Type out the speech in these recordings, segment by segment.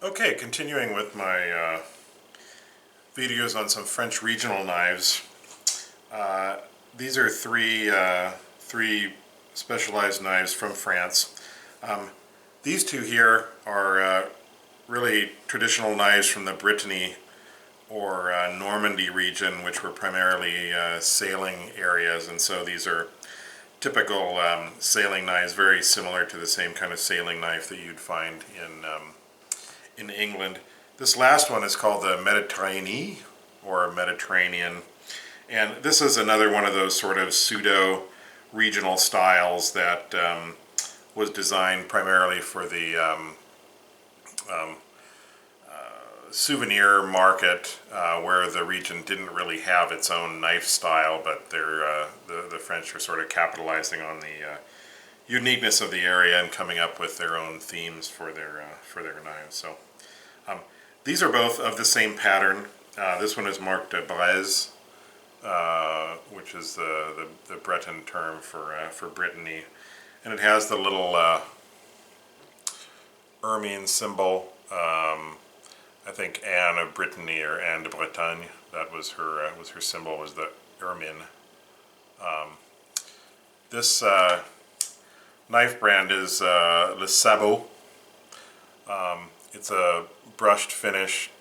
Okay, continuing with my videos on some French regional knives. These are three specialized knives from France. These two here are really traditional knives from the Brittany or Normandy region, which were primarily sailing areas, and so these are typical sailing knives, very similar to the same kind of sailing knife that you'd find in England. This last one is called the Mediterranee, or Mediterranean, and this is another one of those sort of pseudo-regional styles that was designed primarily for the souvenir market, where the region didn't really have its own knife style, but the French are sort of capitalizing on the uniqueness of the area and coming up with their own themes for their knives. So these are both of the same pattern. This one is marked Braise, which is the Breton term for Brittany, and it has the little ermine symbol. I think Anne of Brittany, or Anne de Bretagne, that was her symbol, was the ermine. This knife brand is Le Sabot. It's a brushed finish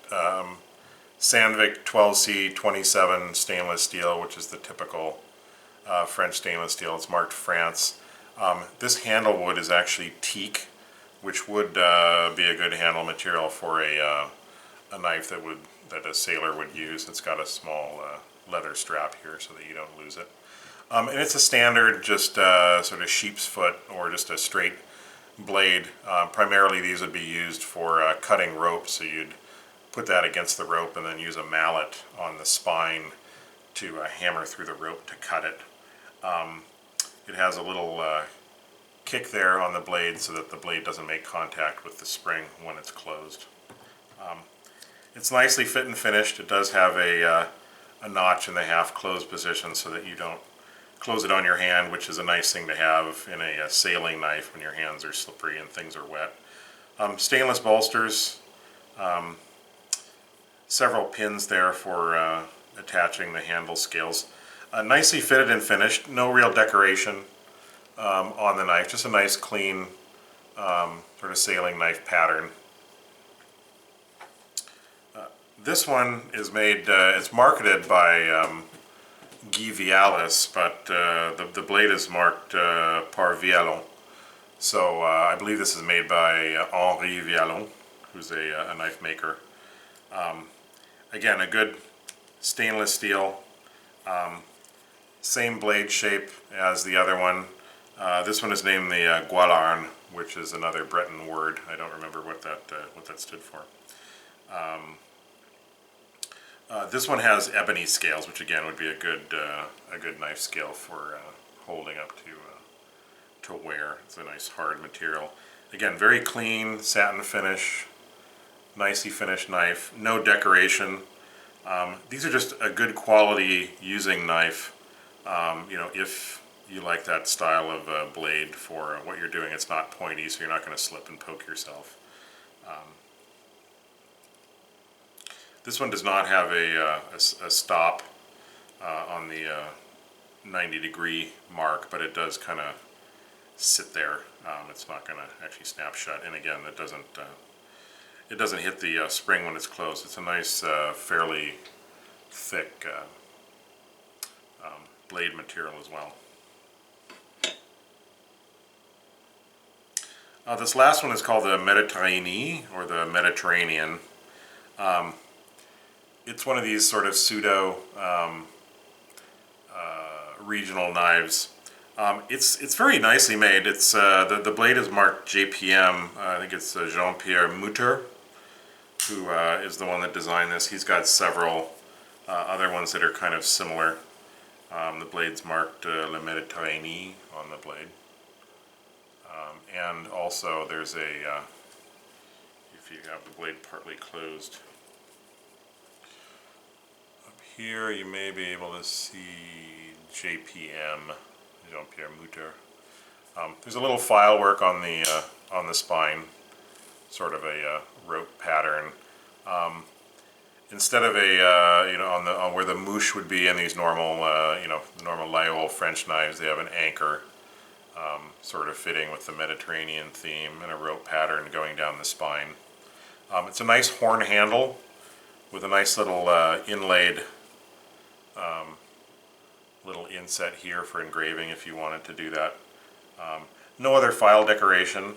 Sandvik 12C27 stainless steel, which is the typical French stainless steel. It's marked France. This handle wood is actually teak, which would be a good handle material for a knife that a sailor would use. It's got a small leather strap here so that you don't lose it. And it's a standard, just sort of sheep's foot, or just a straight blade. Primarily these would be used for cutting rope, so you'd put that against the rope and then use a mallet on the spine to hammer through the rope to cut it. It has a little kick there on the blade so that the blade doesn't make contact with the spring when it's closed. It's nicely fit and finished. It does have a notch in the half closed position so that you don't close it on your hand, which is a nice thing to have in a sailing knife when your hands are slippery and things are wet. Stainless bolsters, several pins there for attaching the handle scales. Nicely fitted and finished, no real decoration on the knife, just a nice clean sort of sailing knife pattern. This one is made, it's marketed by Guy Vialis, but the blade is marked par Vialon. So I believe this is made by Henri Vialon, who's a knife maker. Again, a good stainless steel, same blade shape as the other one. This one is named the Gualarn, which is another Breton word. I don't remember what that stood for. This one has ebony scales, which again would be a good knife scale for holding up to wear. It's a nice hard material. Again, very clean satin finish, nicely finished knife. No decoration. These are just a good quality using knife. If you like that style of blade for what you're doing, it's not pointy, so you're not going to slip and poke yourself. This one does not have a stop on the 90-degree mark, but it does kind of sit there. It's not going to actually snap shut, and again, it doesn't hit the spring when it's closed. It's a nice, fairly thick blade material as well. This last one is called the Mediterranee, or the Mediterranean. It's one of these sort of pseudo regional knives. It's very nicely made. It's the blade is marked JPM. I think it's Jean-Pierre Mutter, who is the one that designed this. He's got several other ones that are kind of similar. The blade's marked Le Mediterranee on the blade. And also there's if you have the blade partly closed, up here you may be able to see JPM, Jean-Pierre Mutter. There's a little file work on the spine sort of a rope pattern. Instead of a on where the mouche would be in these normal normal Laguiole French knives, they have an anchor, sort of fitting with the Mediterranean theme, and a rope pattern going down the spine. It's a nice horn handle with a nice little inlaid little inset here for engraving if you wanted to do that. No other file decoration.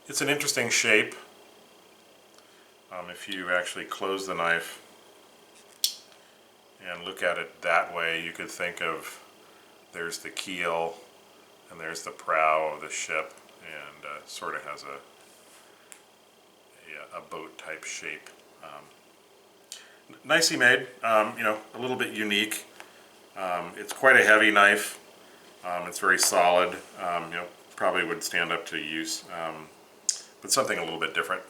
It's an interesting shape. If you actually close the knife and look at it that way, you could think of there's the keel and there's the prow of the ship, and sort of has a boat type shape. Nicely made, a little bit unique. It's quite a heavy knife. It's very solid. Probably would stand up to use, but something a little bit different.